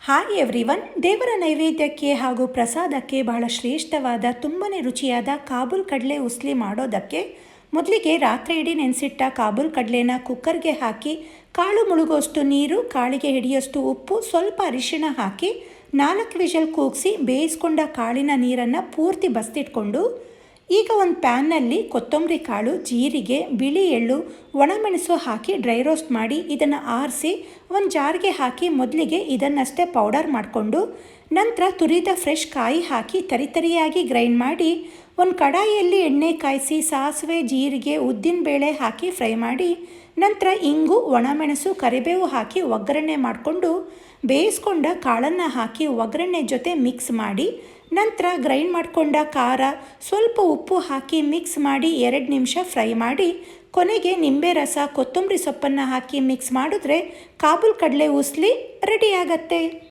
Hi everyone. ದೇವರ ನೈವೇದ್ಯಕ್ಕೆ ಹಾಗೂ ಪ್ರಸಾದಕ್ಕೆ ಬಹಳ ಶ್ರೇಷ್ಠವಾದ ತುಂಬಾ ರುಚಿಯಾದ ಕಾಬೂಲ್ ಕಡಲೆ ಉಸ್ಲಿ ಮಾಡೋದಕ್ಕೆ ಮೊದಲಿಗೆ ರಾತ್ರಿ ಇಡೀ ನೆನೆಸಿಟ್ಟ ಕಾಬೂಲ್ ಕಡಲೆನ ಕುಕ್ಕರ್ಗೆ ಹಾಕಿ ಕಾಳು ಮುಳುಗೋಷ್ಟು ನೀರು, ಕಾಳಿಗೆ ಹಿಡಿಯೋಷ್ಟು ಉಪ್ಪು, ಸ್ವಲ್ಪ ಅರಿಶಿಣ ಹಾಕಿ 4 ವಿಷಲ್ ಕೂಗಿಸಿ ಬೇಯಿಸ್ಕೊಂಡ ಕಾಳಿನ ನೀರನ್ನು ಪೂರ್ತಿ ಬಸ್ತಿಟ್ಕೊಂಡು ಈಗ ಒಂದು ಪ್ಯಾನ್ನಲ್ಲಿ ಕೊತ್ತಂಬರಿ ಕಾಳು, ಜೀರಿಗೆ, ಬಿಳಿ ಎಳ್ಳು, ಒಣಮೆಣಸು ಹಾಕಿ ಡ್ರೈ ರೋಸ್ಟ್ ಮಾಡಿ ಇದನ್ನು ಆರಿಸಿ ಒಂದು ಜಾರ್ಗೆ ಹಾಕಿ ಮೊದಲಿಗೆ ಇದನ್ನಷ್ಟೇ ಪೌಡರ್ ಮಾಡಿಕೊಂಡು ನಂತರ ತುರಿದ ಫ್ರೆಶ್ ಕಾಯಿ ಹಾಕಿ ತರಿತರಿಯಾಗಿ ಗ್ರೈಂಡ್ ಮಾಡಿ ಒಂದು ಕಡಾಯಿಯಲ್ಲಿ ಎಣ್ಣೆ ಕಾಯಿಸಿ ಸಾಸಿವೆ, ಜೀರಿಗೆ, ಉದ್ದಿನಬೇಳೆ ಹಾಕಿ ಫ್ರೈ ಮಾಡಿ ನಂತರ ಇಂಗು, ಒಣಮೆಣಸು, ಕರಿಬೇವು ಹಾಕಿ ಒಗ್ಗರಣೆ ಮಾಡಿಕೊಂಡು ಬೇಯಿಸ್ಕೊಂಡ ಕಾಳನ್ನು ಹಾಕಿ ಒಗ್ಗರಣೆ ಜೊತೆ ಮಿಕ್ಸ್ ಮಾಡಿ ನಂತರ ಗ್ರೈಂಡ್ ಮಾಡಿಕೊಂಡ ಖಾರ, ಸ್ವಲ್ಪ ಉಪ್ಪು ಹಾಕಿ ಮಿಕ್ಸ್ ಮಾಡಿ 2 ನಿಮಿಷ ಫ್ರೈ ಮಾಡಿ ಕೊನೆಗೆ ನಿಂಬೆ ರಸ, ಕೊತ್ತಂಬರಿ ಸೊಪ್ಪನ್ನು ಹಾಕಿ ಮಿಕ್ಸ್ ಮಾಡಿದ್ರೆ ಕಾಬೂಲ್ ಕಡಲೆ ಉಸ್ಲಿ ರೆಡಿಯಾಗತ್ತೆ.